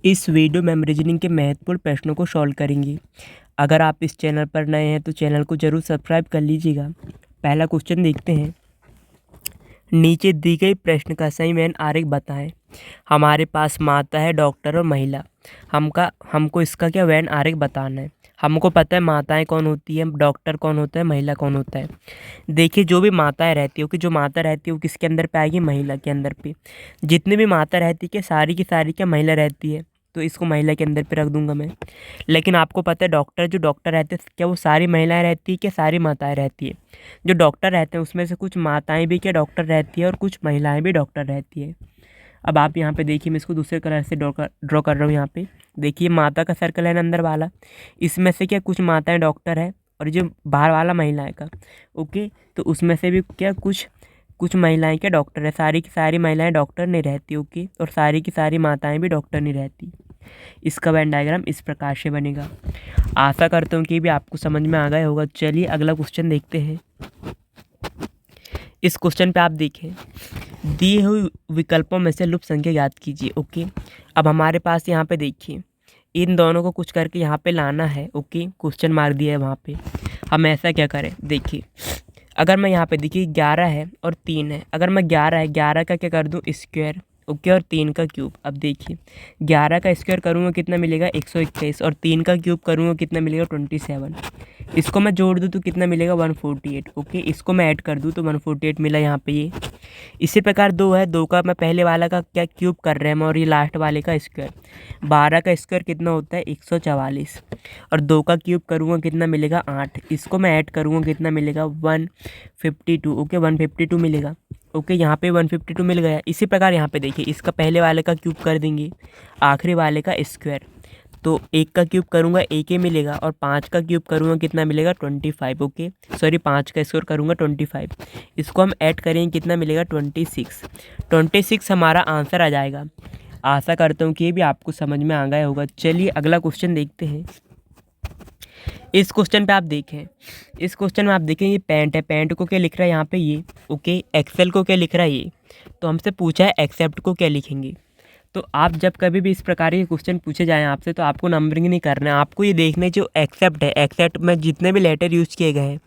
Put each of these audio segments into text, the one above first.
इस वीडियो में हम रीजनिंग के महत्वपूर्ण प्रश्नों को सॉल्व करेंगे। अगर आप इस चैनल पर नए हैं तो चैनल को ज़रूर सब्सक्राइब कर लीजिएगा। पहला क्वेश्चन देखते हैं। नीचे दी गई प्रश्न का सही वैन आरेख बताएं। हमारे पास माता है, डॉक्टर और महिला। हमको इसका क्या वैन आरेख बताना है। हमको पता है माताएं कौन होती है, डॉक्टर कौन होता है, महिला कौन होता है। देखिए, जो भी माताएं रहती है, जो माता रहती है वो किसके अंदर पे आएगी, महिला के अंदर पे। जितनी भी माता रहती है सारी की सारी क्या महिला रहती है, तो इसको महिला के अंदर पे रख दूंगा मैं। लेकिन आपको पता है डॉक्टर, जो डॉक्टर रहते हैं क्या वो सारी महिलाएं रहती है, क्या सारी माताएं रहती है। जो डॉक्टर रहते हैं उसमें से कुछ माताएं भी क्या डॉक्टर रहती है और कुछ महिलाएं भी डॉक्टर रहती है। अब आप यहाँ पे देखिए, मैं इसको दूसरे कलर से ड्रॉ कर रहा हूँ। यहाँ पे देखिए माता का सर्कल है ना अंदर वाला, इसमें से क्या कुछ माताएं डॉक्टर है और जो बाहर वाला महिलाएं का, ओके, तो उसमें से भी क्या कुछ कुछ महिलाएं क्या डॉक्टर है। सारी की सारी महिलाएं डॉक्टर नहीं रहती, ओके, और सारी की सारी माताएं भी डॉक्टर नहीं रहती। इसका वेन डायग्राम इस प्रकार से बनेगा। आशा करता हूँ कि भी आपको समझ में आ गया होगा। चलिए अगला क्वेश्चन देखते हैं। इस क्वेश्चन पे आप देखें, दिए हुए विकल्पों में से लुप्त संख्या याद कीजिए, ओके। अब हमारे पास यहाँ पे देखिए, इन दोनों को कुछ करके यहाँ पे लाना है, ओके। क्वेश्चन मार्क दिया है वहाँ पे। हम ऐसा क्या करें, देखिए, अगर मैं यहाँ पे देखिए 11 है और 3 है। अगर मैं 11 का क्या कर दूँ स्क्वायर, ओके, और 3 का क्यूब। अब देखिए 11 का स्क्वायर करूँगा कितना मिलेगा 121, और 3 का क्यूब करूँगा कितना मिलेगा 27। इसको मैं जोड़ दूँ तो कितना मिलेगा 148, ओके। इसको मैं ऐड कर दूँ तो 148 मिला यहाँ पे ये। इसी प्रकार 2 है, 2 का मैं पहले वाला का क्या क्यूब कर रहे हैं और ये लास्ट वाले का स्क्वायर। 12 का स्क्वायर कितना होता है 144, और 2 का क्यूब करूँगा कितना मिलेगा 8। इसको मैं ऐड करूँगा कितना मिलेगा 152, ओके, 152 मिलेगा, ओके। यहाँ पे 152 मिल गया। इसी प्रकार यहाँ पे देखिए, इसका पहले वाले का क्यूब कर देंगे, आखिरी वाले का स्क्वायर, तो 1 का क्यूब करूँगा 1 ही मिलेगा, और 5 का क्यूब करूँगा कितना मिलेगा 25, ओके, सॉरी 5 का स्क्वायर करूँगा 25। इसको हम ऐड करेंगे कितना मिलेगा 26 हमारा आंसर आ जाएगा। आशा करता हूँ कि ये भी आपको समझ में आ गया होगा। चलिए अगला क्वेश्चन देखते हैं। इस क्वेश्चन पे आप देखें, इस क्वेश्चन में आप देखें ये पैंट है, पैंट को क्या लिख रहा है यहाँ पे ये, ओके। एक्सेल को क्या लिख रहा है ये, तो हमसे पूछा है एक्सेप्ट को क्या लिखेंगे। तो आप जब कभी भी इस प्रकार के क्वेश्चन पूछे जाएँ आपसे तो आपको नंबरिंग नहीं करना है, आपको ये देखना है जो एक्सेप्ट है, एक्सेप्ट में जितने भी लेटर यूज़ किए गए हैं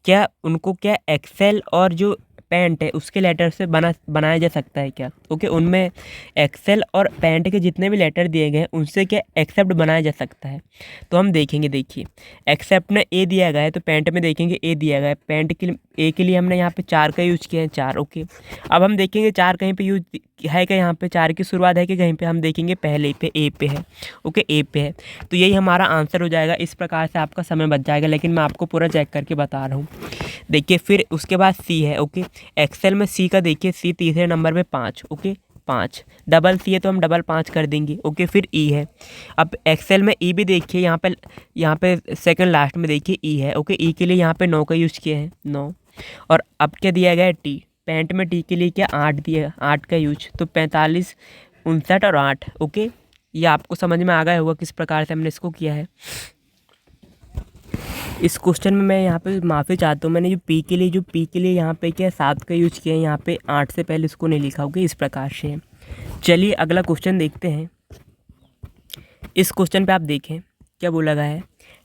क्या उनको क्या एक्सेल और जो पैंट है उसके लेटर से बनाया जा सकता है क्या, ओके। उनमें एक्सेल और पैंट के जितने भी लेटर दिए गए हैं उनसे क्या एक्सेप्ट बनाया जा सकता है। तो हम देखेंगे, देखिए एक्सेप्ट में ए दिया गया है तो पैंट में देखेंगे ए दिया गया है। पैंट के लिए ए के लिए हमने यहाँ पे 4 का यूज़ किया है, 4, ओके। अब हम देखेंगे 4 कहीं पे यूज है क्या, यहाँ पे 4 की शुरुआत है कि कहीं पे, हम देखेंगे पहले पे ए पे है, ओके, ए पे है, तो यही हमारा आंसर हो जाएगा। इस प्रकार से आपका समय बच जाएगा, लेकिन मैं आपको पूरा चेक करके बता रहा हूँ। देखिए फिर उसके बाद सी है, ओके। एक्सेल में सी का देखिए, सी तीसरे नंबर पे 5, ओके, 5 डबल सी है तो हम डबल 5 कर देंगे, ओके। फिर ई है। अब एक्सेल में ई भी देखिए, यहाँ पे सेकंड लास्ट में देखिए ई है, ओके। ई के लिए यहाँ पे 9 का यूज़ किया है, 9। और अब क्या दिया गया है टी, पैंट में टी के लिए क्या 8 दिया है, 8 का यूज, तो 45, 59 और 8, ओके। ये आपको समझ में आ गया होगा किस प्रकार से हमने इसको किया है। इस क्वेश्चन में मैं यहाँ पे माफ़ी चाहता हूँ, मैंने जो पी के लिए यहाँ पे क्या 7 का यूज किया है, यहाँ पे 8 से पहले इसको नहीं लिखा, ओके। इस प्रकार से चलिए अगला क्वेश्चन देखते हैं। इस क्वेश्चन पे आप देखें क्या बोला गया है,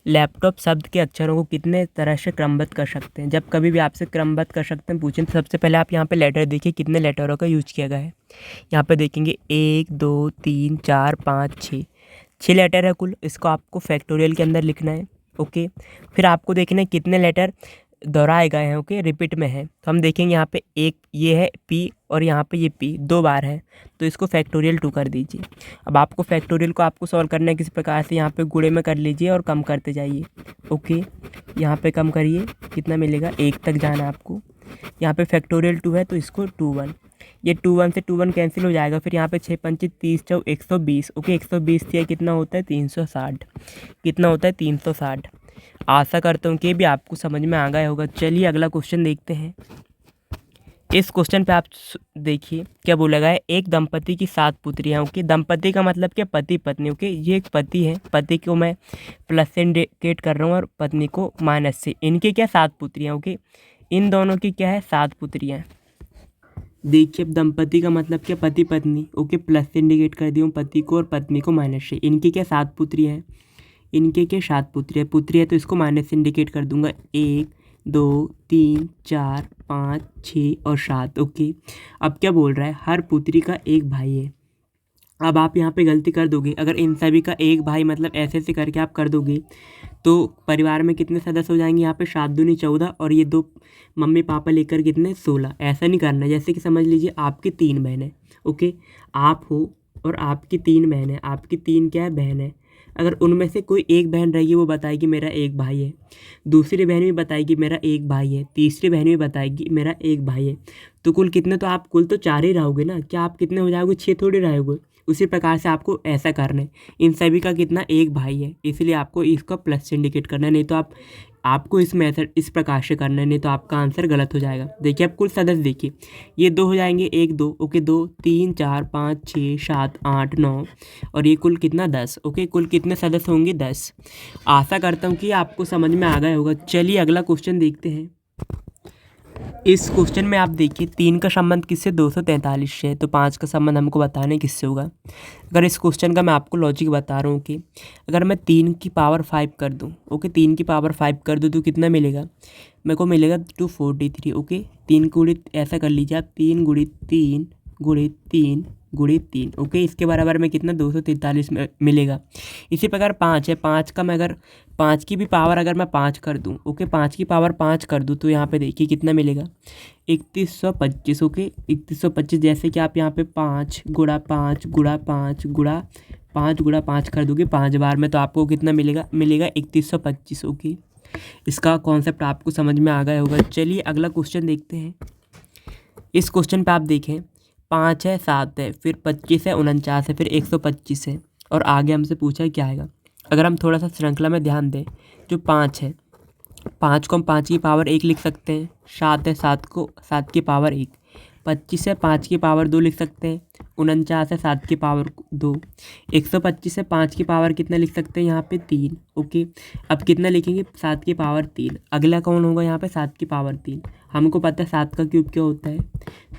लैपटॉप शब्द के अक्षरों को कितने तरह से क्रमबद्ध कर सकते हैं। जब कभी भी आपसे क्रमबद्ध कर सकते हैं पूछें तो सबसे पहले आप यहाँ पे लेटर देखिए कितने लेटरों का यूज किया गया है। यहाँ पे देखेंगे 1 2 3 4 5 6 लेटर है कुल। इसको आपको फैक्टोरियल के अंदर लिखना है, ओके। फिर आपको देखना है कितने लेटर दोहराए गए हैं, ओके, रिपीट में है। तो हम देखेंगे यहाँ पे एक ये है पी और यहाँ पे ये पी 2 बार है, तो इसको फैक्टोरियल 2 कर दीजिए। अब आपको फैक्टोरियल को आपको सॉल्व करना है किस प्रकार से, यहाँ पे गुणे में कर लीजिए और कम करते जाइए, ओके। यहाँ पे कम करिए, कितना मिलेगा 1 तक जाना है आपको। यहाँ पे फैक्टोरियल 2 है तो इसको 2 1, ये 2 1 से 2 1 कैंसिल हो जाएगा। फिर यहाँ पे 6 पंचे 30 चौ 120, ओके। 120 से कितना होता है 360, कितना होता है 360। आशा करता हूँ कि भी आपको समझ में आ गया होगा। चलिए अगला क्वेश्चन देखते हैं। इस क्वेश्चन पे आप देखिए क्या बोला गया है, एक दंपति की 7 पुत्रियाँ, ओके। दंपति का मतलब क्या पति पत्नी, ओके। ये एक पति है, पति को मैं प्लस से इंडिकेट कर रहा हूँ और पत्नी को माइनस से। इनके क्या 7 पुत्रियाँ, ओके। इन दोनों की क्या है 7 पुत्रियाँ। देखिए अब दंपति का मतलब क्या, पति पत्नी। ओके, प्लस से इंडिकेट कर दिया हूँ पति को और पत्नी को माइनस से। इनकी क्या 7 पुत्री हैं, इनके क्या 7 पुत्री है, पुत्री है तो इसको माइनस से इंडिकेट कर दूंगा 1 2 3 4 5 6 और 7। ओके, अब क्या बोल रहा है, हर पुत्री का एक भाई है। अब आप यहाँ पे गलती कर दोगे, अगर इन सभी का एक भाई मतलब ऐसे ऐसे करके आप कर दोगे तो परिवार में कितने सदस्य हो जाएंगे, यहाँ पे 7 दूनी 14 और ये 2 मम्मी पापा लेकर कितने 16। ऐसा नहीं करना है, जैसे कि समझ लीजिए आपकी 3 बहन है। ओके, आप हो और आपकी 3 बहन है, आपकी 3 क्या है बहन है। अगर उनमें से कोई एक बहन रहेगी वो बताएगी मेरा एक भाई है, दूसरी बहन भी बताएगी मेरा एक भाई है, तीसरी बहन भी बताएगी मेरा एक भाई है। तो कुल कितने, तो आप कुल तो 4 ही रहोगे ना, क्या आप कितने हो जाओगे, 6 थोड़ी रहोगे। उसी प्रकार से आपको ऐसा करना है, इन सभी का कितना एक भाई है, इसलिए आपको इसका प्लस से इंडिकेट करना है, नहीं तो आपको इस मेथड इस प्रकार से करना है, नहीं तो आपका आंसर गलत हो जाएगा। देखिए अब कुल सदस्य देखिए, ये 2 हो जाएंगे, 1 2। ओके, 2 3 4 5 6 7 8 9 और ये कुल कितना 10। ओके, कुल कितने सदस्य होंगे 10। आशा करता हूँ कि आपको समझ में आ गया होगा। चलिए अगला क्वेश्चन देखते हैं। इस क्वेश्चन में आप देखिए 3 का संबंध किससे, 243 से है, तो 5 का संबंध हमको बताने किससे होगा। अगर इस क्वेश्चन का मैं आपको लॉजिक बता रहा हूँ कि अगर मैं 3 की पावर 5 कर दूँ, ओके 3 की पावर 5 कर दूँ तो कितना मिलेगा, मेरे को मिलेगा 243। ओके, 3 गुणित ऐसा कर लीजिए आप, 3 गुणित 3 गुणित 3 गुणित 3। ओके, इसके बराबर में कितना 243 मिलेगा। इसी प्रकार 5 है, 5 का मैं अगर 5 की भी पावर अगर मैं 5 कर दूं, ओके 5 की पावर 5 कर दूं तो यहाँ पे देखिए कितना मिलेगा 3125। ओके 3125, जैसे कि आप यहाँ पे 5 गुणा 5 गुणा 5 गुणा 5 गुणा 5 कर दोगे 5 बार में, तो आपको कितना मिलेगा, मिलेगा 3125। ओके, इसका कॉन्सेप्ट आपको समझ में आ गया होगा। चलिए अगला क्वेश्चन देखते हैं। इस क्वेश्चन पे आप देखें 5 है, 7 है, फिर 25 है, 49 है, फिर 125 है और आगे हमसे पूछा है क्या आएगा। अगर हम थोड़ा सा श्रृंखला में ध्यान दें, जो 5 है, 5 को हम 5 की पावर 1 लिख सकते हैं, 7 है 7 को 7 की पावर 1, 25 है 5 की पावर 2 लिख सकते हैं, 49 है 7 की पावर 2, 125 है 5 की पावर कितना लिख सकते हैं यहाँ पे 3। ओके, अब कितना लिखेंगे 7 की पावर 3। अगला कौन होगा यहाँ पे 7 की पावर 3, हमको पता है 7 का क्यूब क्या होता है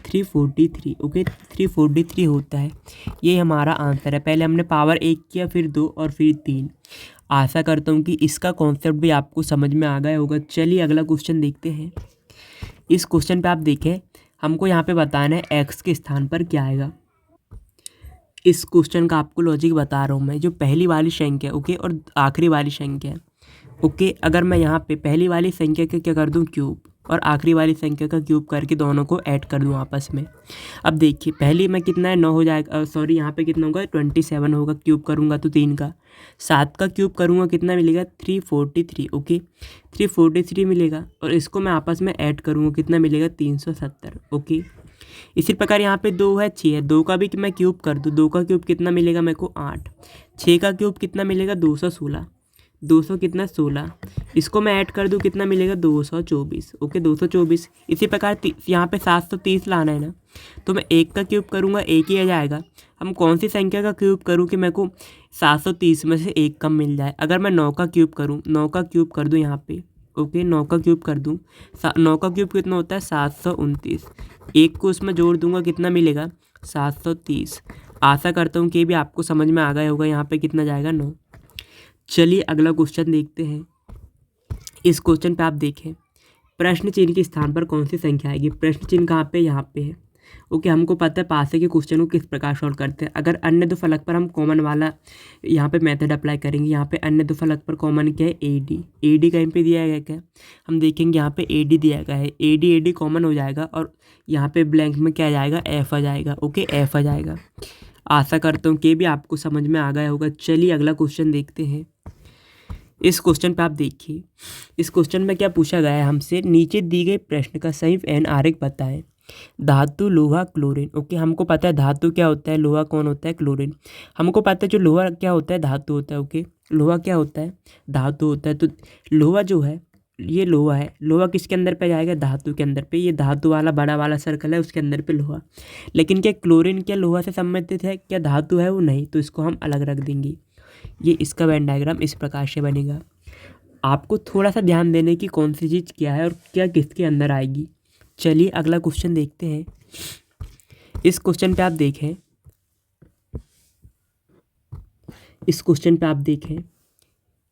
343। ओके 343 होता है, ये हमारा आंसर है। पहले हमने पावर 1 किया, फिर 2 और फिर 3। आशा करता हूँ कि इसका कॉन्सेप्ट भी आपको समझ में आ गया होगा। चलिए अगला क्वेश्चन देखते हैं। इस क्वेश्चन पे आप देखें, हमको यहाँ पे बताना है एक्स के स्थान पर क्या आएगा। इस क्वेश्चन का आपको लॉजिक बता रहा हूँ मैं। जो पहली वाली संख्या ओके और आखिरी वाली संख्या ओके, अगर मैं यहाँ पे पहली वाली संख्या का क्या कर दूँ क्यूब और आखिरी वाली संख्या का क्यूब करके दोनों को ऐड कर दूँ आपस में। अब देखिए पहली में कितना है 9 हो जाएगा, सॉरी यहाँ पे कितना होगा 27 होगा, क्यूब करूँगा तो 3 का। 7 का क्यूब करूँगा कितना मिलेगा 343। ओके 343 मिलेगा और इसको मैं आपस में ऐड करूँगा कितना मिलेगा 370। ओके, इसी प्रकार यहाँ पे 2 है 6 है, 2 का भी मैं क्यूब कर दूँ, 2 का क्यूब कितना मिलेगा मेरे को 8, 6 का क्यूब कितना मिलेगा 216, 200 कितना 16, इसको मैं ऐड कर दूँ कितना मिलेगा 224। ओके 224। इसी प्रकार यहाँ पे 730 लाना है ना, तो मैं 1 का क्यूब करूँगा 1 ही आ जाएगा। हम कौन सी संख्या का क्यूब करूँ कि मेरे को 730 में से 1 कम मिल जाए। अगर मैं 9 का क्यूब करूँ, 9 का क्यूब कर दूँ यहाँ पे, ओके 9 का क्यूब कर दूँ, 9 का क्यूब कितना होता है 729, 1 को उसमें जोड़ दूंगा कितना मिलेगा 730। आशा करता हूँ कि ये भी आपको समझ में आ गया होगा। यहाँ पे कितना जाएगा 9। चलिए अगला क्वेश्चन देखते हैं। इस क्वेश्चन पे आप देखें प्रश्न चिन्ह के स्थान पर कौन सी संख्या आएगी। प्रश्न चिन्ह कहाँ पे, यहाँ पे है। ओके, हमको पता है पासे के क्वेश्चन को किस प्रकार सॉल्व करते हैं। अगर अन्य दो फलक पर हम कॉमन वाला यहाँ पे मेथड अप्लाई करेंगे। यहाँ पे अन्य दो फलक पर कॉमन क्या है एडी, एडी कहीं पे दिया गया क्या, हम देखेंगे यहाँ पे एडी दिया गया है, एडी एडी कॉमन हो जाएगा और यहाँ पे ब्लैंक में क्या आ जाएगा एफ आ जाएगा। ओके एफ आ जाएगा। आशा करता हूँ कि भी आपको समझ में आ गया होगा। चलिए अगला क्वेश्चन देखते हैं। इस क्वेश्चन पे आप देखिए, इस क्वेश्चन में क्या पूछा गया है हमसे, नीचे दी गई प्रश्न का सही एन आरेख बताएं। धातु लोहा क्लोरीन। ओके, हमको पता है धातु क्या होता है, लोहा कौन होता है क्लोरीन। हमको पता है जो लोहा क्या होता है धातु होता है। ओके, लोहा क्या होता है धातु होता है। तो लोहा जो है ये लोहा है, लोहा किसके अंदर पे जाएगा धातु के अंदर पे, ये धातु वाला बड़ा वाला सर्कल है उसके अंदर पे लोहा। लेकिन क्या क्लोरीन क्या लोहा से संबंधित है, क्या धातु है वो, नहीं, तो इसको हम अलग रख देंगे। ये इसका वेन डायग्राम इस प्रकार से बनेगा। आपको थोड़ा सा ध्यान देने की कौन सी चीज़ क्या है और क्या किसके अंदर आएगी। चलिए अगला क्वेश्चन देखते हैं। इस क्वेश्चन पे आप देखें, इस क्वेश्चन पे आप देखें,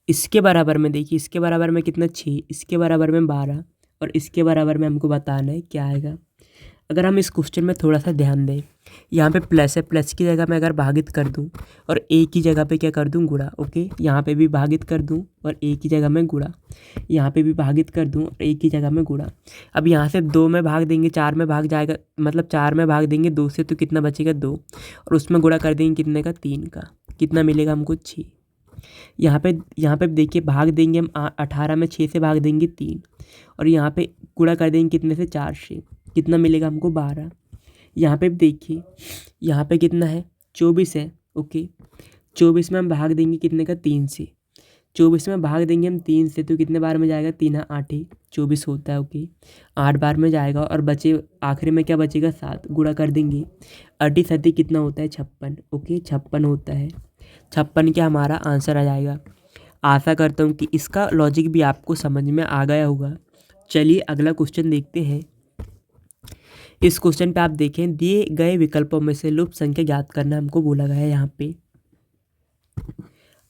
इसके बराबर में देखिए, इसके बराबर में कितना 6, इसके बराबर में 12 और इसके बराबर में हमको बताना है क्या आएगा। अगर हम इस क्वेश्चन में थोड़ा सा ध्यान दें, यहाँ पे प्लस है, प्लस की जगह मैं अगर भागित कर दूँ और ए की जगह पे क्या कर दूँ, गुणा। ओके, यहाँ पे भी भागित कर दूँ और ए की जगह में गुणा, यहाँ पे भी भागित कर दूँ और ए की जगह में गुणा। अब यहाँ से 2 में भाग देंगे 4 में भाग जाएगा, मतलब 4 में भाग देंगे 2 से तो कितना बचेगा 2, और उसमें गुणा कर देंगे कितने का, 3 का, कितना मिलेगा हमको 6। यहाँ पे देखिए भाग देंगे हम 18 में 6 से भाग देंगे 3, और यहाँ पे गुणा कर देंगे कितने से, 4 से, कितना मिलेगा हमको 12। यहाँ पे देखिए, यहाँ पे कितना है, 24 है। ओके, 24 में हम भाग देंगे कितने का, 3 से, 24 में भाग देंगे हम 3 से तो कितने बार में जाएगा, 3 8 24 होता है। ओके, 8 बार में जाएगा और बचे आखिरी में क्या बचेगा, 7, गुणा कर देंगे 8 7 कितना होता है, 56। ओके, 56 होता है, 56 क्या हमारा आंसर आ जाएगा। आशा करता हूँ कि इसका लॉजिक भी आपको समझ में आ गया होगा। चलिए अगला क्वेश्चन देखते हैं। इस क्वेश्चन पे आप देखें, दिए गए विकल्पों में से लुप्त संख्या ज्ञात करना हमको बोला गया है यहाँ पे।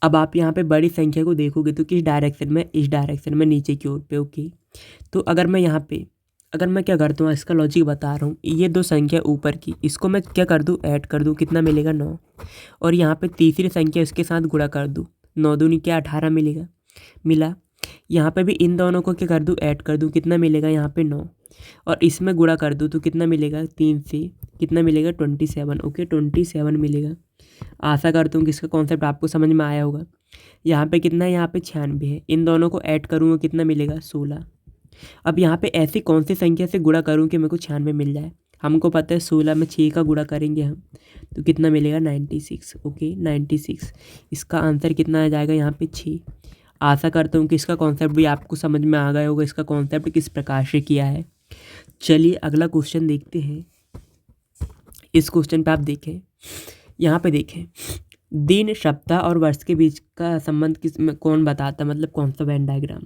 अब आप यहाँ पे बड़ी संख्या को देखोगे तो किस डायरेक्शन में, इस डायरेक्शन में, नीचे की ओर पे। ओके, तो अगर मैं यहाँ पे, अगर मैं क्या करता हूँ, इसका लॉजिक बता रहा हूँ, ये 2 संख्या ऊपर की, इसको मैं क्या कर दूँ, ऐड कर दूँ, कितना मिलेगा 9, और यहाँ पे तीसरी संख्या इसके साथ गुणा कर दूँ, 9 दूनी क्या 18 मिलेगा, मिला। यहाँ पे भी इन दोनों को क्या कर दूँ, ऐड कर दूँ, कितना मिलेगा यहाँ पे 9, और इसमें गुणा कर दूँ तो कितना मिलेगा, 3 से कितना मिलेगा 27। ओके, 27 मिलेगा। आशा करता हूँ कि इसका कॉन्सेप्ट आपको समझ में आया होगा। यहाँ पे कितना है, यहाँ पे 96 है, इन दोनों को ऐड करूँगा कितना मिलेगा 16। अब यहाँ पे ऐसी कौन सी संख्या से गुणा करूँ कि मेरे को 96 मिल जाए। हमको पता है 16 में 6 का गुणा करेंगे हम तो कितना मिलेगा 96। ओके, 96, इसका आंसर कितना आ जाएगा यहाँ पे 6। आशा करता हूँ कि इसका कॉन्सेप्ट भी आपको समझ में आ गया होगा, इसका कॉन्सेप्ट किस प्रकार से किया है। चलिए अगला क्वेश्चन देखते हैं। इस क्वेश्चन पे आप देखें, यहाँ पे देखें, दिन, सप्ताह और वर्ष के बीच का संबंध किस में कौन बताता है, मतलब कौन सा वेन डायग्राम।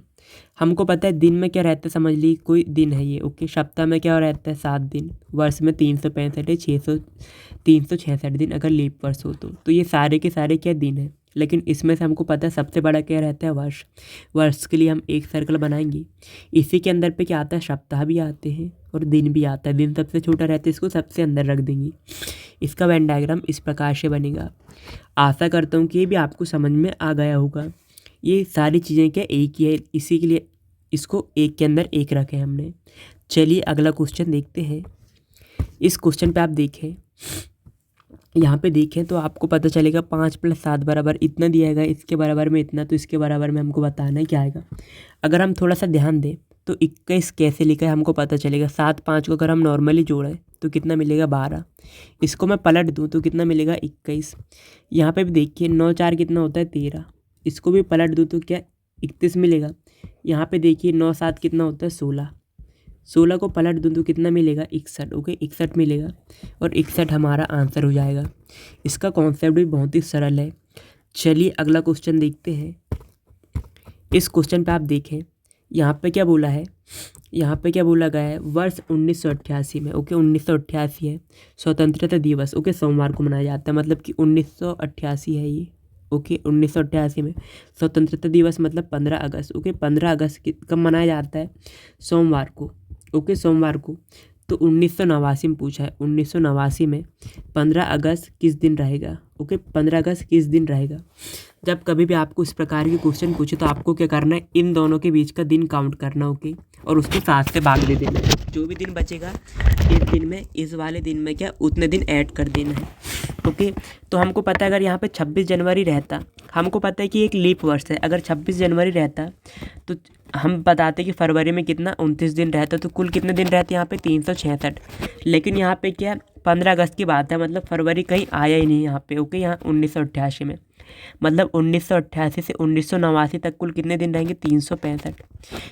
हमको पता है दिन में क्या रहता है, समझ ली कोई दिन है ये। ओके, सप्ताह में क्या रहता है 7 दिन, वर्ष में 365 है, 366 दिन अगर लीप वर्ष हो तो ये सारे के सारे क्या दिन है। लेकिन इसमें से हमको पता है सबसे बड़ा क्या रहता है, वर्ष। वर्ष के लिए हम एक सर्कल बनाएंगे, इसी के अंदर पे क्या आता है, सप्ताह भी आते हैं और दिन भी आता है। दिन सबसे छोटा रहता है, इसको सबसे अंदर रख देंगे। इसका वेन डायग्राम इस प्रकार से बनेगा। आशा करता हूँ कि ये भी आपको समझ में आ गया होगा। ये सारी चीज़ें क्या एक ही है, इसी के लिए इसको एक के अंदर एक रखे हमने। चलिए अगला क्वेश्चन देखते हैं। इस क्वेश्चन पे आप देखें, यहाँ पे देखें तो आपको पता चलेगा 5 + 7 बराबर इतना दिया गया, इसके बराबर में इतना, तो इसके बराबर में हमको बताना है क्या आएगा। अगर हम थोड़ा सा ध्यान दें तो 21 कैसे लिखा है हमको पता चलेगा। 7 5 को अगर हम नॉर्मली जोड़ें तो कितना मिलेगा 12, इसको मैं पलट दूँ तो कितना मिलेगा 21। यहाँ पे भी देखिए 9 4 कितना होता है 13, इसको भी पलट दूँ तो क्या 31 मिलेगा। यहाँ पे देखिए 9 7 कितना होता है 16, 16 को पलट दूँ तो कितना मिलेगा 61। ओके, 61 मिलेगा और 61 हमारा आंसर हो जाएगा। इसका कॉन्सेप्ट भी बहुत ही सरल है। चलिए अगला क्वेश्चन देखते हैं। इस क्वेश्चन पे आप देखें, यहाँ पे क्या बोला है, यहाँ पे क्या बोला गया है, वर्ष 1988 में। ओके, 1988 है, स्वतंत्रता दिवस। ओके, सोमवार को मनाया जाता है, मतलब कि 1988 है ये। ओके, 1988 में स्वतंत्रता दिवस मतलब 15 अगस्त। ओके, 15 अगस्त कब मनाया जाता है, सोमवार को। ओके, सोमवार को। तो 1989 में पूछा है, 1989 में 15 अगस्त किस दिन रहेगा। ओके, 15 अगस्त किस दिन रहेगा। जब कभी भी आपको इस प्रकार के क्वेश्चन पूछे तो आपको क्या करना है, इन दोनों के बीच का दिन काउंट करना। ओके, और उसको 7 से भाग दे देना है। जो भी दिन बचेगा इस दिन में, इस वाले दिन में क्या उतने दिन ऐड कर देना है। ओके, तो हमको पता है अगर यहाँ पे 26 जनवरी रहता, हमको पता है कि एक लीप वर्ष है। अगर 26 जनवरी रहता तो हम बताते कि फरवरी में कितना 29 दिन रहता, तो कुल कितने दिन रहते यहाँ पे 366। लेकिन यहाँ पे क्या 15 अगस्त की बात है, मतलब फरवरी कहीं आया ही नहीं यहाँ पे। ओके, यहाँ 1988 में मतलब 1988 से 1989 तक कुल कितने दिन रहेंगे? 365।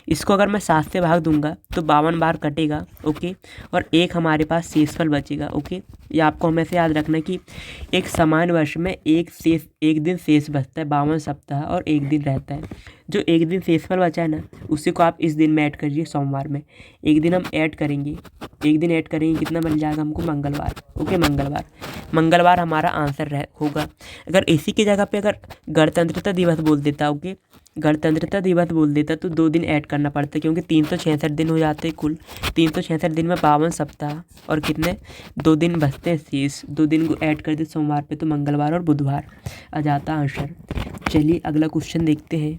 इसको अगर मैं 7 से भाग दूंगा तो 52 बार कटेगा। ओके, और एक हमारे पास शेषफल बचेगा। ओके, ये आपको हमेशा याद रखना कि एक समान वर्ष में एक दिन शेष बचता है, 52 सप्ताह और एक दिन रहता है। जो एक दिन शेषफल बचा है ना, उसी को आप इस दिन में ऐड करिए, सोमवार में। एक दिन हम ऐड करेंगे, एक दिन ऐड करेंगे, कितना बन जाएगा हमको? मंगलवार। ओके, मंगलवार हमारा आंसर होगा। अगर इसी की जगह पे अगर गणतंत्रता दिवस बोल देता, ओके, गणतंत्रता दिवस बोल देता तो 2 दिन ऐड करना पड़ता, क्योंकि 366 दिन हो जाते कुल। 366 दिन में 52 सप्ताह और कितने? 2 दिन बचते हैं शेष। 2 दिन को ऐड कर दे सोमवार पे तो मंगलवार और बुधवार आ जाता आंसर। चलिए अगला क्वेश्चन देखते हैं।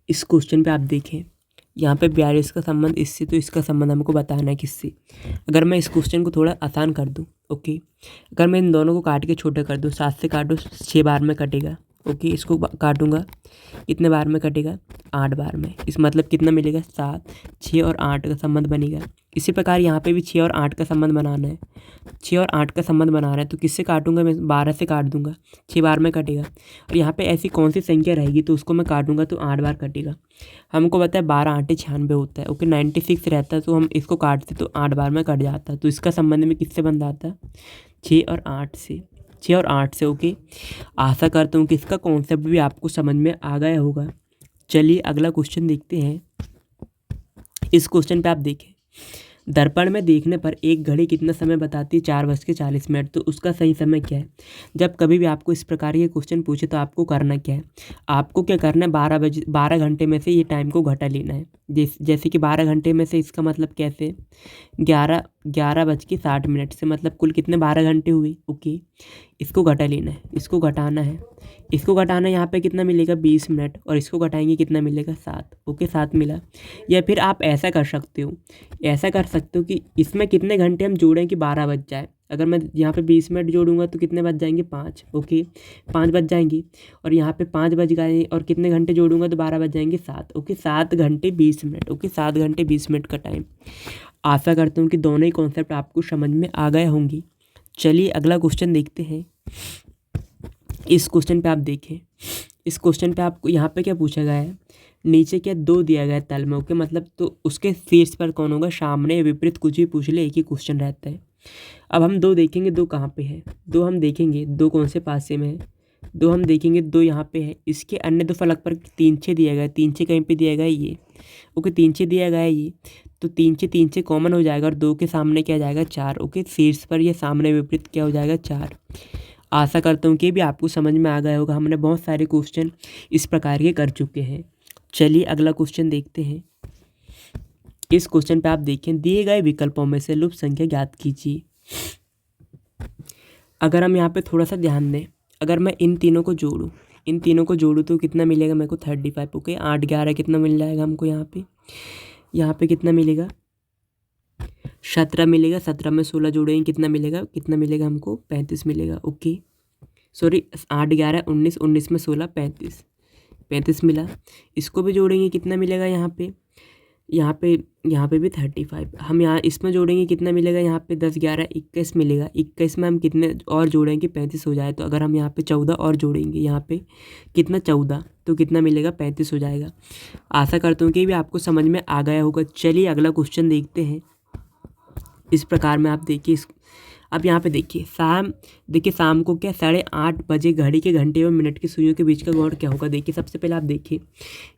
इस क्वेश्चन पे आप देखें, यहाँ पे 42 का संबंध इससे, तो इसका संबंध हमको बताना है किससे। अगर मैं इस क्वेश्चन को थोड़ा आसान कर दूँ, ओके, अगर मैं इन दोनों को काट के छोटा कर दूँ, 7 से काटो 6 बार में कटेगा। ओके, इसको काटूंगा, कितने बार में कटेगा? 8 बार में। इस मतलब कितना मिलेगा? 7, 6 और 8 का संबंध बनेगा। इसी प्रकार यहाँ पे भी 6 और 8 का संबंध बनाना है। 6 और 8 का संबंध बनाना है तो किससे काटूंगा मैं? 12 से काट दूंगा, 6 बार में कटेगा। और यहाँ पे ऐसी कौन सी संख्या रहेगी तो उसको मैं काटूंगा तो 8 बार कटेगा। हमको पता है 12 8 96 होता है। ओके, 96 रहता है तो हम इसको काटते तो 8 बार में कट जाता है। तो इसका संबंध में किससे बन जाता है? 6 और 8 से। 6 और 8 से। ओके, आशा करता हूँ कि इसका कॉन्सेप्ट भी आपको समझ में आ गया होगा। चलिए अगला क्वेश्चन देखते हैं। इस क्वेश्चन पे आप देखें, दर्पण में देखने पर एक घड़ी कितना समय बताती है? 4:40। तो उसका सही समय क्या है? जब कभी भी आपको इस प्रकार के क्वेश्चन पूछे तो आपको करना क्या है? आपको क्या करना है? 12 घंटे में से ये टाइम को घटा लेना है। जैसे कि 12 घंटे में से इसका मतलब कैसे? 11:60 से मतलब कुल कितने 12 घंटे हुए। ओके, इसको घटा लेना है, इसको घटाना है, इसको घटाना, यहाँ पे कितना मिलेगा? 20 मिनट। और इसको घटाएंगे कितना मिलेगा? 7। ओके, 7 मिला। या फिर आप ऐसा कर सकते हो कि इसमें कितने घंटे हम जोड़ें कि 12 बज जाए। अगर मैं यहाँ पे 20 मिनट जोड़ूंगा तो कितने बज जाएंगे? 5। ओके, 5 बज जाएंगे। और यहाँ पे 5 बज गए और कितने घंटे जोड़ूंगा तो 12 बज जाएंगे? 7। ओके, 7 घंटे 20 मिनट। ओके, 7 घंटे 20 मिनट का टाइम। आशा करता हूँ कि दोनों ही कॉन्सेप्ट आपको समझ में आ गए होंगे। चलिए अगला क्वेश्चन देखते हैं। इस क्वेश्चन पे आप देखें, इस क्वेश्चन पे आपको यहाँ पे क्या पूछा गया है? नीचे क्या 2 दिया गया है तल में। ओके, मतलब तो उसके शीर्ष पर कौन होगा? सामने विपरीत कुछ भी पूछ ले, एक ही क्वेश्चन रहता है। अब हम 2 देखेंगे, 2 कहाँ पे है? 2 हम देखेंगे, 2 कौन से पासे में है? 2 हम देखेंगे, 2 यहाँ पे है। इसके अन्य 2 फलक पर 3 6 दिया गया है। 3 6 कहीं पे दिया गया है? ये। ओके, 3 6 दिया गया है ये, तो 3 6 कॉमन हो जाएगा और 2 के सामने क्या जाएगा? 4। ओके, शीर्ष पर ये सामने विपरीत क्या हो जाएगा? 4। आशा करता हूँ कि भी आपको समझ में आ गया होगा। हमने बहुत सारे क्वेश्चन इस प्रकार के कर चुके हैं। चलिए अगला क्वेश्चन देखते हैं। इस क्वेश्चन पे आप देखें, दिए गए विकल्पों में से लुप्त संख्या ज्ञात कीजिए। अगर हम यहाँ पे थोड़ा सा ध्यान दें, अगर मैं इन तीनों को जोड़ूँ तो कितना मिलेगा मेरे को? 35। ओके, 8 11 कितना मिल जाएगा हमको? यहाँ पे कितना मिलेगा? 17 मिलेगा। 17 में 16 जोड़ेंगे कितना मिलेगा हमको? 35 मिलेगा। ओके, सॉरी, 8 11 19, 19 में 16 35 मिला। इसको भी जोड़ेंगे कितना मिलेगा? यहाँ पे भी 35। हम यहाँ इसमें जोड़ेंगे कितना मिलेगा? यहाँ पे 10 11 21 मिलेगा। 21 में हम कितने और जोड़ेंगे? 35 हो जाए। तो अगर हम यहाँ पे 14 और जोड़ेंगे, यहाँ पे कितना? 14, तो कितना मिलेगा? 35 हो जाएगा। आशा करता हूँ कि भी आपको समझ में आ गया होगा। चलिए अगला क्वेश्चन देखते हैं। इस प्रकार में आप देखिए, अब यहाँ पे देखिए, शाम को क्या 8:30 बजे घड़ी के घंटे और मिनट की सुइयों के बीच का कोण क्या होगा? देखिए, सबसे पहले आप देखिए,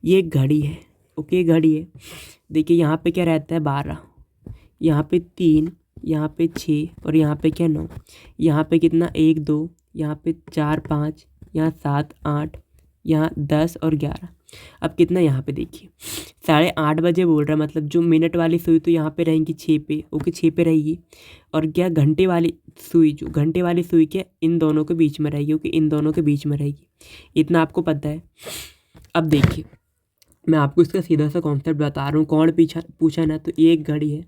ये एक घड़ी है। ओके, घड़ी है। देखिए यहाँ पे क्या रहता है? 12, यहाँ पे 3, यहाँ पे 6 और यहाँ पे क्या 9। यहाँ पे कितना? 1 2, यहाँ पे 4 5, यहाँ 7 8, यहाँ 10 और 11। अब कितना यहाँ पे देखिए, 8:30 बजे बोल रहा है, मतलब जो मिनट वाली सुई तो यहाँ पे रहेंगी 6 पे। ओके, 6 पे रहेगी। और क्या घंटे वाली सुई के इन दोनों के बीच में रहेगी। ओके, इन दोनों के बीच में रहेगी। इतना आपको पता है। अब देखिए, मैं आपको इसका सीधा सा कॉन्सेप्ट बता रहा हूँ। कौन पूछा ना, तो ये एक घड़ी है।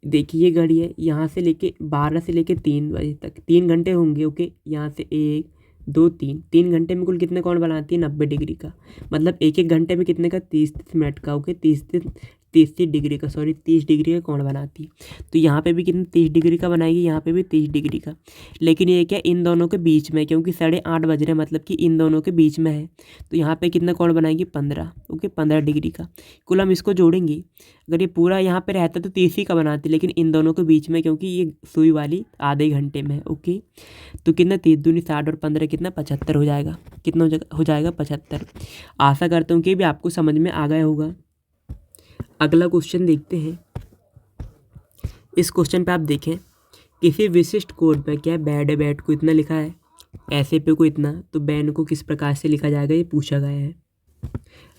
देखिए, ये घड़ी है, यहाँ से लेके 12 से लेके 3 बजे तक 3 घंटे होंगे। ओके, यहाँ से 1 2 3 घंटे में कुल कितने कोण बनाती है? 90 डिग्री का। मतलब एक घंटे में कितने का? 30 मिनट का। ओके, 30 30 डिग्री का 30 डिग्री का कोण बनाती है। तो यहाँ पे भी कितना 30 डिग्री का बनाएगी, यहाँ पे भी 30 डिग्री का। लेकिन ये क्या इन दोनों के बीच में, क्योंकि 8:30 बज रहे हैं, मतलब कि इन दोनों के बीच में है। तो यहाँ पे कितना कोण बनाएगी 15, ओके 15 डिग्री का। कुल हम इसको जोड़ेंगे, अगर ये पूरा यहाँ पे रहता तो 30 ही का बनाती, लेकिन इन दोनों के बीच में, क्योंकि ये सुई वाली आधे घंटे में है, ओके। तो कितना 30 दूनी 60 और 15 कितना 75 हो जाएगा। कितना हो जाएगा 75। आशा करता हूँ कि भी आपको समझ में आ गया होगा। अगला क्वेश्चन देखते हैं। इस क्वेश्चन पे आप देखें, किसी विशिष्ट कोड में क्या बैट को इतना लिखा है, ऐसे पे को इतना, तो बैन को किस प्रकार से लिखा जाएगा, ये पूछा गया है।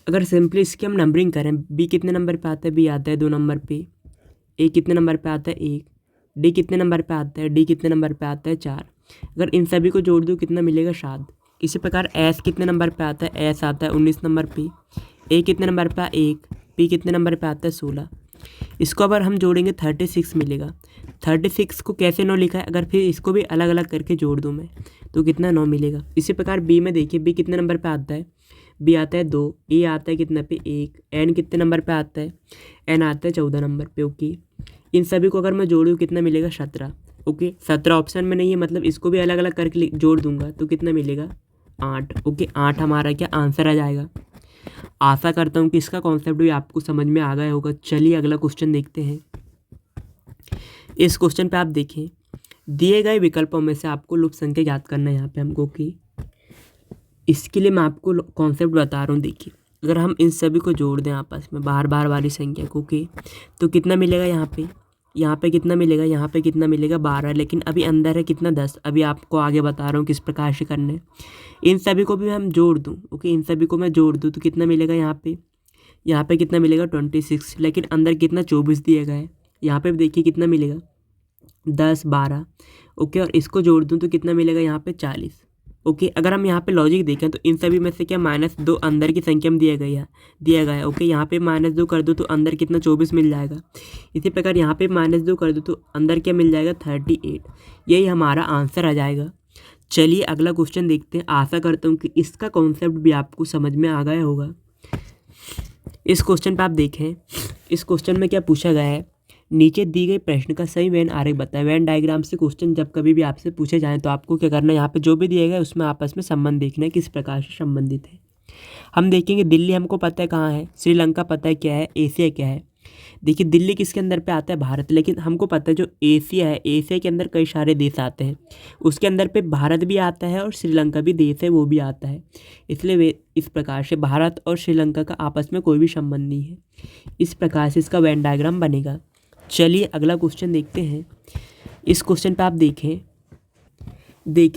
अगर सिंपली इसकी हम नंबरिंग करें, बी कितने नंबर पे आता है, बी आता है 2 नंबर पे, ए कितने नंबर पे आता है 1, डी कितने नंबर पे आता है, डी कितने नंबर पे आता है 4। अगर इन सभी को जोड़ दूँ कितना मिलेगा 7। इसी प्रकार एस कितने नंबर पे आता है, एस आता है 19 नंबर पे, ए कितने नंबर पे 1, पी कितने नंबर पे आता है 16। इसको अगर हम जोड़ेंगे 36 मिलेगा। 36 को कैसे 9 लिखा है, अगर फिर इसको भी अलग अलग करके जोड़ दूँ मैं तो कितना 9 मिलेगा। इसी प्रकार बी में देखिए, बी कितने नंबर पे आता है, बी आता है 2, ए आता है कितना पे 1, एन कितने नंबर पे आता है, एन आता है 14 नंबर पे, ओके। इन सभी को अगर मैं जोड़ूँ कितना मिलेगा 17, ओके। 17 ऑप्शन में नहीं है, मतलब इसको भी अलग अलग करके जोड़ दूंगा तो कितना मिलेगा 8, ओके। 8 हमारा क्या आंसर आ जाएगा। आशा करता हूँ कि इसका कॉन्सेप्ट भी आपको समझ में आ गया होगा। चलिए अगला क्वेश्चन देखते हैं। इस क्वेश्चन पे आप देखें, दिए गए विकल्पों में से आपको लुप्त संख्या ज्ञात करना है यहाँ पे हमको, कि इसके लिए मैं आपको कॉन्सेप्ट बता रहा हूँ। देखिए, अगर हम इन सभी को जोड़ दें आपस में बार बार वाली संख्या को, ओके, तो कितना मिलेगा यहाँ पे कितना मिलेगा, यहाँ पे कितना मिलेगा 12। लेकिन अभी अंदर है कितना 10। अभी आपको आगे बता रहा हूँ किस प्रकार से करना है। इन सभी को भी हम जोड़ दूँ, ओके, इन सभी को मैं जोड़ दूँ तो कितना मिलेगा यहाँ पे कितना मिलेगा 26। लेकिन अंदर कितना 24 दिया गया है। यहाँ पे देखिए कितना मिलेगा 10 12, ओके। और इसको जोड़ दूँ तो कितना मिलेगा यहाँ पे 40, ओके। अगर हम यहाँ पे लॉजिक देखें तो इन सभी में से क्या -2 अंदर की संख्या में दिया गया है, ओके। यहाँ पे -2 कर दो तो अंदर कितना 24 मिल जाएगा। इसी प्रकार यहाँ पे -2 कर दो तो अंदर क्या मिल जाएगा 38। यही हमारा आंसर आ जाएगा। चलिए अगला क्वेश्चन देखते हैं। आशा करता हूँ कि इसका कॉन्सेप्ट भी आपको समझ में आ गया होगा। इस क्वेश्चन पर आप देखें, इस क्वेश्चन में क्या पूछा गया है, नीचे दी गई प्रश्न का सही वेन आरेख बताएं। वेन डायग्राम से क्वेश्चन जब कभी भी आपसे पूछे जाएं तो आपको क्या करना है, यहाँ पे जो भी दिया गया है उसमें आपस में संबंध देखना है, किस प्रकार से संबंधित है। हम देखेंगे दिल्ली हमको पता है कहाँ है, श्रीलंका पता है क्या है, एशिया क्या है। देखिए दिल्ली किसके अंदर पे आता है, भारत। लेकिन हमको पता है जो एशिया है, एशिया के अंदर कई सारे देश आते हैं, उसके अंदर पे भारत भी आता है और श्रीलंका भी देश है वो भी आता है। इसलिए वे इस प्रकार से भारत और श्रीलंका का आपस में कोई भी संबंध नहीं है। इस प्रकार से इसका वेन डायग्राम बनेगा। चलिए अगला क्वेश्चन देखते हैं। इस क्वेश्चन पे आप देखिए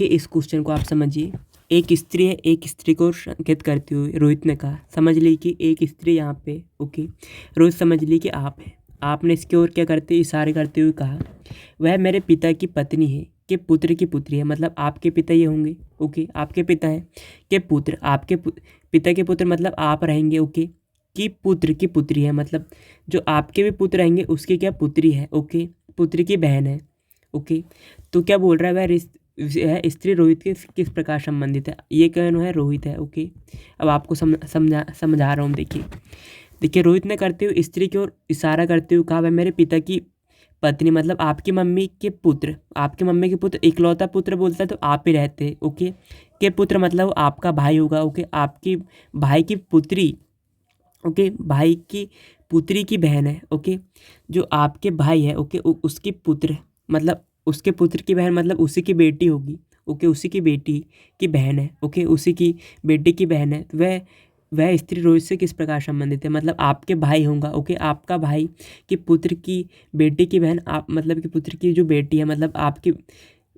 इस क्वेश्चन को आप समझिए। एक स्त्री है, एक स्त्री को संकेत करते हुए रोहित ने कहा, समझ ली कि एक स्त्री यहाँ पे, ओके। रोहित समझ ली कि आप है। आपने इसकी ओर क्या करते इशारे करते हुए कहा, वह मेरे पिता की पत्नी है कि पुत्र की पुत्री है। मतलब आपके पिता ये होंगे, ओके, आपके पिता है कि पुत्र, आपके पिता के पुत्र मतलब आप रहेंगे, ओके। कि पुत्र की पुत्री है, मतलब जो आपके भी पुत्र रहेंगे उसकी क्या पुत्री है, ओके, पुत्र की बहन है, ओके। तो क्या बोल रहा है, वह स्त्री रोहित के किस प्रकार संबंधित है। ये कौन है, रोहित है, ओके। अब आपको समझा रहा हूँ। देखिए रोहित ने करते हुए स्त्री की ओर इशारा करते हुए कहा, वह मेरे पिता की पत्नी, मतलब आपकी मम्मी के पुत्र, आपकी मम्मी के पुत्र, इकलौता पुत्र बोलता है तो आप ही रहते, ओके। के पुत्र मतलब आपका भाई होगा, ओके, आपकी भाई की पुत्री, ओके, भाई की पुत्री की बहन है, ओके। जो आपके भाई है, ओके, उसकी पुत्र मतलब उसके पुत्र की बहन मतलब उसी की बेटी होगी, ओके, उसी की बेटी की बहन है, ओके, उसी की बेटी की बहन है। तो वह स्त्री रोहित से किस प्रकार संबंधित है, मतलब आपके भाई होगा, ओके। आपका भाई की पुत्र की बेटी की बहन, आप मतलब कि पुत्र की जो बेटी है मतलब आपकी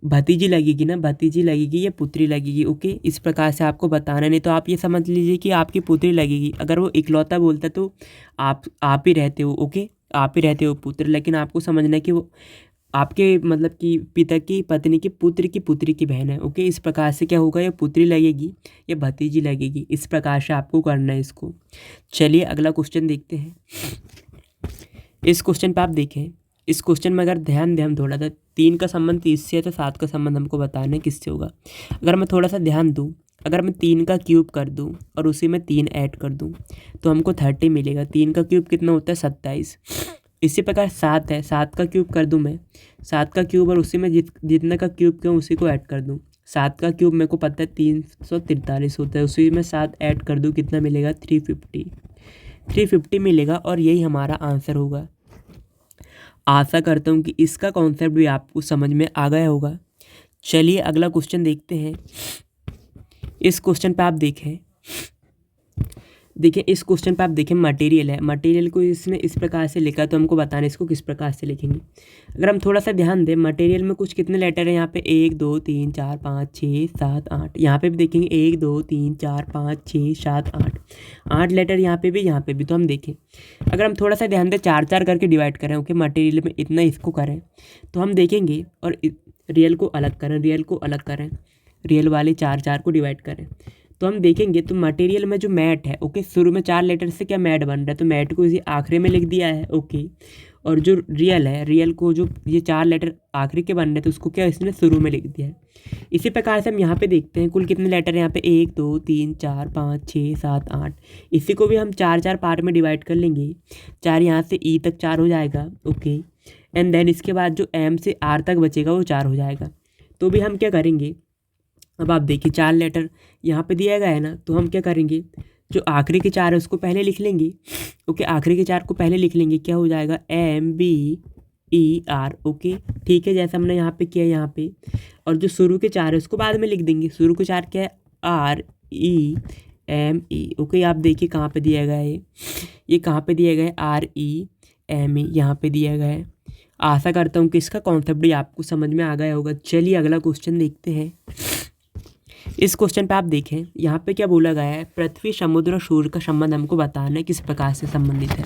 भतीजी लगेगी ना, भतीजी लगेगी या पुत्री लगेगी, ओके। इस प्रकार से आपको बताना, नहीं तो आप ये समझ लीजिए कि आपकी पुत्री लगेगी। अगर वो इकलौता बोलता तो आप ही रहते हो, ओके, आप ही रहते हो पुत्र। लेकिन आपको समझना है कि वो आपके मतलब कि पिता की पत्नी के पुत्र की पुत्री की बहन है, ओके। इस प्रकार से क्या होगा, ये पुत्री लगेगी या भतीजी लगेगी, इस प्रकार से आपको करना है इसको। चलिए अगला क्वेश्चन देखते हैं। इस क्वेश्चन पर आप देखें, इस क्वेश्चन में अगर ध्यान दें हम थोड़ा सा, 3 का संबंध 30 से है तो 7 का संबंध हमको बताना है किससे होगा। अगर मैं थोड़ा सा ध्यान दूँ अगर मैं 3 का क्यूब कर दूँ और उसी में 3 ऐड कर दूँ तो हमको 30 मिलेगा। 3 का क्यूब कितना होता है 27। इसी प्रकार 7 है, 7 का क्यूब कर दूँ मैं, 7 का क्यूब और उसी में जितने का क्यूब किया उसी को ऐड कर दूँ। 7 का क्यूब मेरे को पता है 343 होता है, उसी में 7 ऐड कर दूँ, कितना मिलेगा 350 मिलेगा। और यही हमारा आंसर होगा। आशा करता हूँ कि इसका कॉन्सेप्ट भी आपको समझ में आ गया होगा। चलिए अगला क्वेश्चन देखते हैं। इस क्वेश्चन पे आप देखें, इस क्वेश्चन पे आप देखें मटेरियल है, मटेरियल को इसने इस प्रकार से लिखा, तो हमको बताना इसको किस प्रकार से लिखेंगे। अगर हम थोड़ा सा ध्यान दें, मटेरियल में कुछ कितने लेटर हैं यहाँ पे, 1 2 3 4 5 6 7 8। यहाँ पे भी देखेंगे 1 2 3 4 5 6 7 8, 8 लेटर यहाँ पे भी, यहाँ पे भी। तो हम देखें, अगर हम थोड़ा सा ध्यान दें, 4 4 करके डिवाइड करें, ओके, मटेरियल में इतना इसको करें, तो हम देखेंगे, और रियल को अलग करें, रियल वाले 4 4 को डिवाइड करें, तो हम देखेंगे तो मटेरियल में जो मैट है, ओके, शुरू में 4 लेटर से क्या मैट बन रहा है, तो मैट को इसी आखिरी में लिख दिया है, ओके। और जो रियल है, रियल को जो ये 4 लेटर आखिरी के बन रहे थे उसको क्या इसने शुरू में लिख दिया है। इसी प्रकार से हम यहाँ पे देखते हैं कुल कितने लेटर हैं यहाँ पे, 1 2 3 4 5 6 7 8। इसी को भी हम 4 4 पार्ट में डिवाइड कर लेंगे, 4 यहाँ से ई तक 4 हो जाएगा, ओके। एंड देन इसके बाद जो एम से आर तक बचेगा वो 4 हो जाएगा। तो भी हम क्या करेंगे, अब आप देखिए 4 लेटर यहाँ पे दिया गया है ना, तो हम क्या करेंगे, जो आखिरी के 4 है उसको पहले लिख लेंगे, ओके, आखिरी के 4 को पहले लिख लेंगे, क्या हो जाएगा MBER, ओके, ठीक है, जैसा हमने यहाँ पे किया यहाँ पे। और जो शुरू के 4 है उसको बाद में लिख देंगे, शुरू के 4 क्या है REME, ओके। आप देखिए कहाँ पे दिया गया है, ये कहाँ पे दिया गया है REME, यहाँ पे दिया गया है। आशा करता हूँ कि इसका कॉन्सेप्ट भी आपको समझ में आ गया होगा। चलिए अगला क्वेश्चन देखते हैं। इस क्वेश्चन पे आप देखें, यहाँ पे क्या बोला गया है, पृथ्वी समुद्र और सूर्य का संबंध हमको बताना है किस प्रकार से संबंधित है।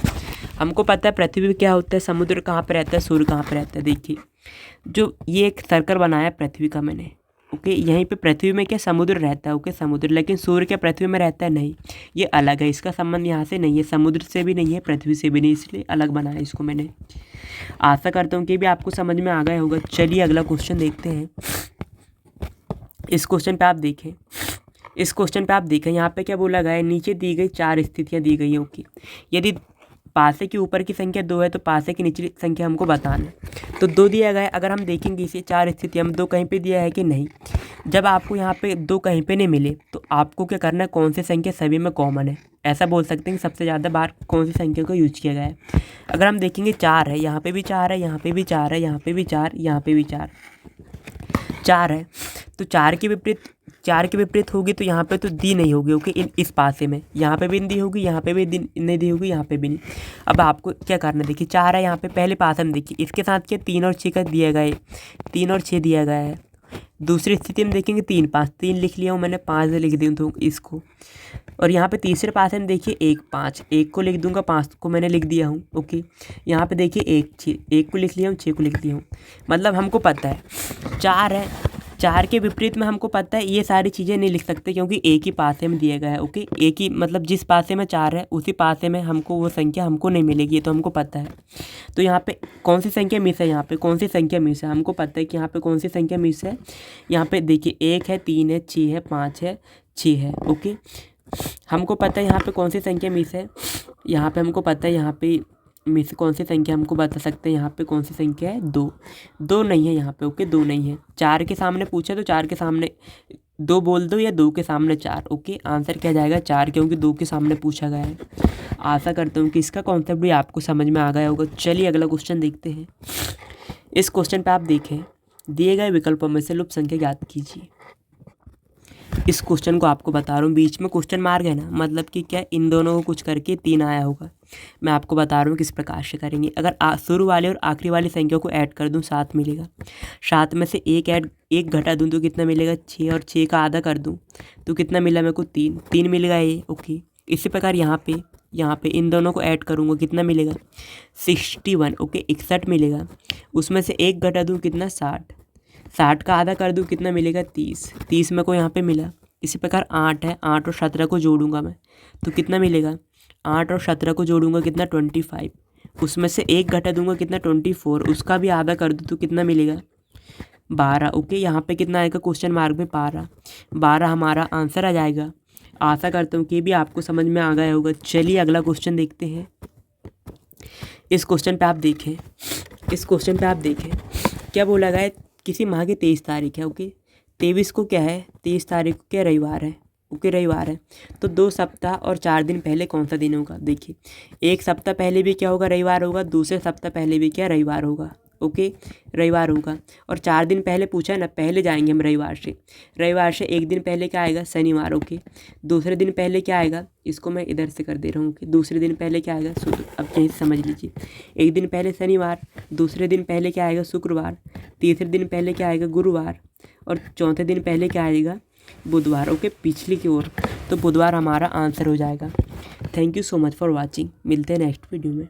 हमको पता है पृथ्वी पे क्या होता है, समुद्र कहाँ पे रहता है, सूर्य कहाँ पे रहता है। देखिए जो ये एक सर्कल बनाया पृथ्वी का मैंने, ओके, यहीं पे पृथ्वी में क्या समुद्र रहता है, ओके, समुद्र, लेकिन सूर्य क्या पृथ्वी में रहता है, नहीं, ये अलग है, इसका संबंध यहाँ से नहीं है, समुद्र से भी नहीं है, पृथ्वी से भी नहीं, इसलिए अलग बनाया इसको मैंने। आशा करता हूँ कि भी आपको समझ में आ गया होगा। चलिए अगला क्वेश्चन देखते हैं। इस क्वेश्चन पे आप देखें, यहाँ पे क्या बोला गया है, नीचे दी गई 4 स्थितियाँ दी गई हैं, ओके। यदि पासे के ऊपर की संख्या 2 है तो पासे की निचली संख्या हमको बताना है। तो 2 दिया गया है, अगर हम देखेंगे इसे 4 स्थितियाँ में 2 कहीं पे दिया है कि नहीं। जब आपको यहाँ पे 2 कहीं पे नहीं मिले तो आपको क्या करना है, कौन सी संख्या सभी में कॉमन है, ऐसा बोल सकते हैं कि सबसे ज़्यादा बार कौन सी संख्या को यूज किया गया है। अगर हम देखेंगे 4 है, यहाँ पे भी 4 है, यहाँ पे भी 4 है, यहाँ पे भी 4, यहाँ पे भी 4 है, तो 4 के विपरीत होगी तो यहाँ पे तो दी नहीं होगी, ओके, इस पासे में, यहाँ पे भी दी होगी, यहाँ पे भी नहीं दी होगी, यहाँ पे भी नहीं। अब आपको क्या करना है, देखिए 4 है यहाँ पे, पहले पासे में देखिए इसके साथ क्या 3 और 6 का दिया गया है, 3 और 6 दिया गया है। दूसरी स्थिति में देखेंगे 3 5, 3 लिख लिया हूँ मैंने, 5 लिख दूँ तो इसको। और यहाँ पे तीसरे पासे में देखिए 1 5, 1 को लिख दूंगा, 5 को मैंने लिख दिया हूँ, ओके। यहाँ पे देखिए 1 6, 1 को लिख लिया हूँ, 6 को लिख दिया हूँ। मतलब हमको पता है 4 है, 4 के विपरीत में हमको पता है ये सारी चीज़ें नहीं लिख सकते क्योंकि एक ही पासे में दिया गया है, ओके। एक ही मतलब जिस पासे में 4 है उसी पासे में हमको वो संख्या हमको नहीं मिलेगी, ये तो हमको पता है। तो यहाँ पे कौन सी संख्या मिस है, यहाँ पे कौन सी संख्या मिस है, हमको पता है कि यहाँ पे कौन सी संख्या मिस है। यहाँ पे देखिए 1 है, 3 है, 6 है, 5 है, 6 है, ओके। हमको पता है यहाँ पे कौन सी संख्या मिस है, यहाँ पे हमको पता है यहाँ पे मिस कौन सी संख्या हमको बता सकते हैं, यहाँ पे कौन सी संख्या है, 2 नहीं है यहाँ पे, ओके, 2 नहीं है। 4 के सामने पूछा तो 4 के सामने 2 बोल दो या 2 के सामने 4, ओके, आंसर क्या जाएगा 4, क्योंकि 2 के सामने पूछा गया है। आशा करता हूँ कि इसका कॉन्सेप्ट भी आपको समझ में आ गया होगा। चलिए अगला क्वेश्चन देखते हैं। इस क्वेश्चन पे आप देखें, दिए गए विकल्पों में से लुप्त संख्या ज्ञात कीजिए। इस क्वेश्चन को आपको बता रहा हूँ, बीच में क्वेश्चन मार्क है ना, मतलब कि क्या इन दोनों को कुछ करके 3 आया होगा। मैं आपको बता रहा हूँ किस प्रकार से करेंगे। अगर शुरू वाले और आखिरी वाली संख्या को ऐड कर दूँ 7 मिलेगा, 7 में से एक घटा दूँ तो कितना मिलेगा 6, और 6 का आधा कर दूँ तो कितना मिला मेरे को 3 मिलेगा ये, ओके। इसी प्रकार यहाँ पे इन दोनों को ऐड करूँगा, कितना मिलेगा 61, ओके, 61 मिलेगा। उसमें से एक घटा दूँ कितना 60 का आधा कर दूँ कितना मिलेगा 30 मेरे को यहाँ पे मिला। इसी प्रकार 8 है, 8 और 17 को जोड़ूंगा मैं तो कितना मिलेगा, 8 और 17 को जोड़ूंगा कितना 25। उसमें से एक घटा दूंगा कितना 24, उसका भी आधा कर दूँ तो कितना मिलेगा 12। ओके, यहाँ पे कितना आएगा क्वेश्चन मार्क में 12 हमारा आंसर आ जाएगा। आशा करता हूँ कि भी आपको समझ में आ गया होगा। चलिए अगला क्वेश्चन देखते हैं। इस क्वेश्चन पे आप देखें क्या बोला गया है, किसी माह की 23 तारीख है। ओके, 23 को क्या है, 23 तारीख को क्या रविवार है। ओके, रविवार है तो 2 सप्ताह और 4 दिन पहले कौन सा दिन होगा। देखिए, एक सप्ताह पहले भी क्या होगा, रविवार होगा। दूसरे सप्ताह पहले भी क्या, रविवार होगा। ओके, रविवार होगा। और 4 दिन पहले पूछा ना, पहले जाएंगे हम रविवार से एक दिन पहले क्या आएगा, शनिवार। ओके, दूसरे दिन पहले क्या आएगा, इसको मैं इधर से कर दे रहा हूँ कि दूसरे दिन पहले क्या आएगा, अब यहीं से समझ लीजिए। एक दिन पहले शनिवार, दूसरे दिन पहले क्या आएगा, शुक्रवार, तीसरे दिन पहले क्या आएगा, गुरुवार, और चौथे दिन पहले क्या आएगा, बुधवार। ओके, पिछली की ओर, तो बुधवार हमारा आंसर हो जाएगा। Thank you so much for watching. मिलते हैं नेक्स्ट वीडियो में।